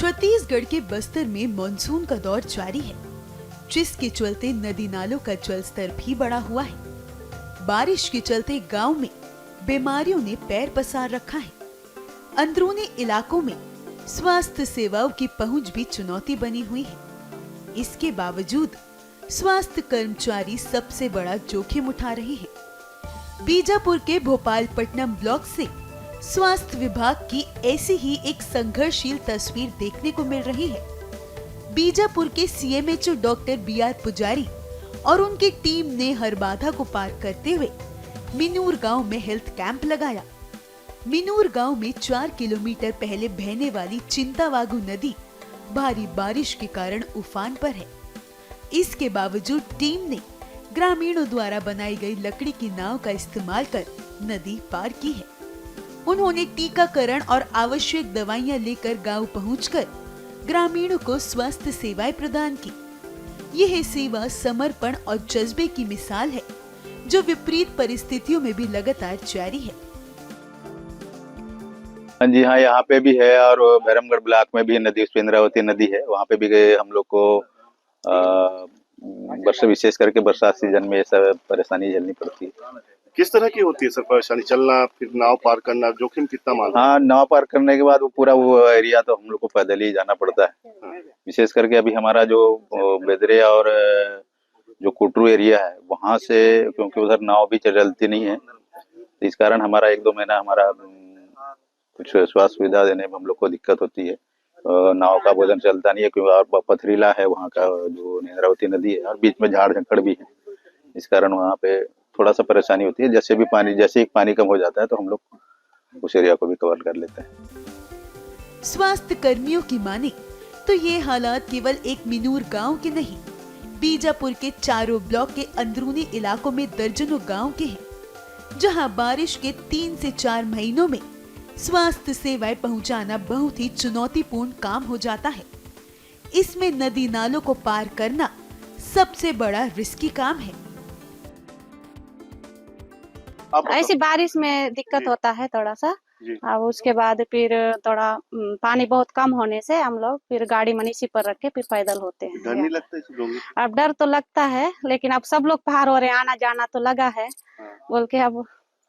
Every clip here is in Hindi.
छत्तीसगढ़ के बस्तर में मानसून का दौर जारी है, जिसके चलते नदी नालों का जल स्तर भी बढ़ा हुआ है। बारिश के चलते गांव में बीमारियों ने पैर पसार रखा है। अंदरूनी इलाकों में स्वास्थ्य सेवाओं की पहुंच भी चुनौती बनी हुई है। इसके बावजूद स्वास्थ्य कर्मचारी सबसे बड़ा जोखिम उठा रहे हैं। बीजापुर के भोपालपट्टनम ब्लॉक से स्वास्थ्य विभाग की ऐसी ही एक संघर्षशील तस्वीर देखने को मिल रही है। बीजापुर के सीएमएचओ डॉक्टर बीआर पुजारी और उनकी टीम ने हर बाधा को पार करते हुए मिनूर गांव में हेल्थ कैंप लगाया। मिनूर गांव में 4 किलोमीटर पहले बहने वाली चिंतावागु नदी भारी बारिश के कारण उफान पर है। इसके बावजूद टीम ने ग्रामीणों द्वारा बनाई गई लकड़ी की नाव का इस्तेमाल कर नदी पार की है। उन्होंने टीकाकरण और आवश्यक दवाइयां लेकर गांव पहुंचकर ग्रामीणों को स्वास्थ्य सेवाएं प्रदान की। यह सेवा समर्पण और जज्बे की मिसाल है, जो विपरीत परिस्थितियों में भी लगातार जारी है। जी हाँ, यहाँ पे भी है और भैरमगढ़ ब्लॉक में भी नदी इंद्रावती नदी है, वहाँ पे भी गए हम लोग को। वर्षा विशेष करके बरसात सीजन में ये सब परेशानी झेलनी पड़ती है। किस तरह की होती है सर परेशानी? चलना, फिर नाव पार करना, जोखिम कितना मालूम? हाँ, नाव पार करने के बाद वो पूरा वो एरिया तो हम लोग को पैदल ही जाना पड़ता है। विशेष करके अभी हमारा जो बेदरे और जो कोटरू एरिया है वहाँ से, क्योंकि उधर नाव भी चलती नहीं है, इस कारण हमारा 1-2 महीना हमारा कुछ स्वास्थ्य सुविधा देने में हम लोग को दिक्कत होती है। नाव का भोजन चलता नहीं है क्योंकि पथरीला है वहाँ का जो इंद्रावती नदी है और बीच में झाड़ झंकड़ भी है, इस कारण वहाँ पे थोड़ा सा परेशानी होती है। जैसे ही पानी कम हो जाता है तो हम लोग उस एरिया को भी कवर कर लेते हैं। स्वास्थ्य कर्मियों की माने तो ये हालात केवल एक मिनूर गांव के नहीं, बीजापुर के चारों ब्लॉक के अंदरूनी इलाकों में दर्जनों गांव के हैं, जहां बारिश के 3 से 4 महीनों में स्वास्थ्य सेवाएं पहुंचाना बहुत ही चुनौतीपूर्ण काम हो जाता है। इसमें नदी नालों को पार करना सबसे बड़ा रिस्की काम है। ऐसी बारिश में दिक्कत होता है थोड़ा सा, और उसके बाद फिर थोड़ा पानी बहुत कम होने से हम लोग फिर गाड़ी मनीषी पर रख के फिर पैदल होते हैं। डर नहीं लगता इस लोगों को? अब डर तो लगता है, लेकिन अब सब लोग पार हो रहे हैं, आना जाना तो लगा है, बोल के अब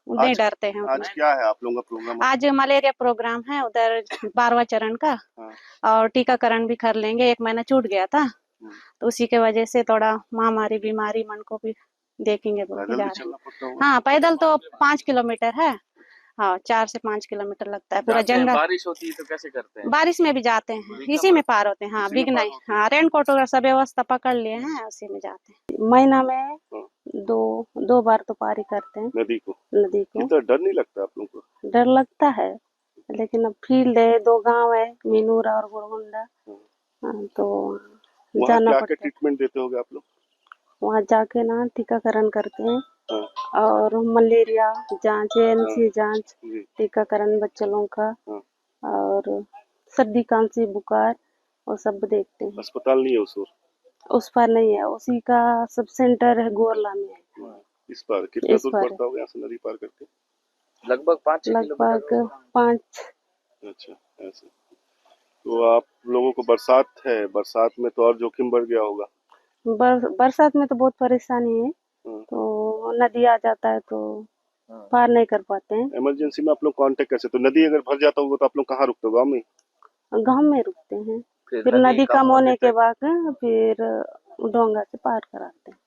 नहीं डरते हैं। आज क्या है आप लोगों का प्रोग्राम? आज मलेरिया प्रोग्राम है उधर 12वां चरण का, और टीकाकरण भी कर लेंगे। 1 महीना छूट गया था, तो उसी के वजह से थोड़ा महामारी बीमारी मन को भी देखेंगे बोल के जा रहे हैं। हाँ, पैदल तो 5 किलोमीटर है। हाँ, 4 से 5 किलोमीटर लगता है पूरा जंगल। बारिश होती है तो कैसे करते हैं? बारिश में भी जाते हैं, इसी में पार होते हैं। हाँ, बिग नहीं, हाँ, रेनकोट वगैरह सब व्यवस्था पकड़ लिए हैं, उसी में जाते हैं। महीना में दो बार तो पारी करते हैं नदी को। तो डर नहीं लगता आप लोगों को? डर लगता है, लेकिन अब फील्ड है, 2 गांव है, मिनूर और गुरगुंडा, तो जाना पड़ता है। ट्रीटमेंट देते होगे आप लोग? वहाँ जाके ना टीकाकरण करते हैं, और मलेरिया जांच, एएनसी जांच, टीकाकरण बच्चों लोगों का, और सर्दी खांसी बुखार और सब देखते हैं। अस्पताल नहीं है उस पार नहीं है, उसी का सब सेंटर है गोरला में है। इस पार कितना दूर पड़ता होगा यहाँ से नदी पार करके? लगभग 5 अच्छा, ऐसे। तो आप लोगों को बरसात है, बरसात में तो और जोखिम बढ़ गया होगा। बरसात में तो बहुत परेशानी है, तो नदी आ जाता है तो पार नहीं कर पाते हैं। इमरजेंसी में आप लोग कांटेक्ट कैसे? तो नदी अगर भर जाता होगा तो आप लोग कहाँ रुकते हो? गाँव में? गाँव में रुकते हैं, फिर नदी कम होने के बाद फिर डोंगा से पार कराते हैं।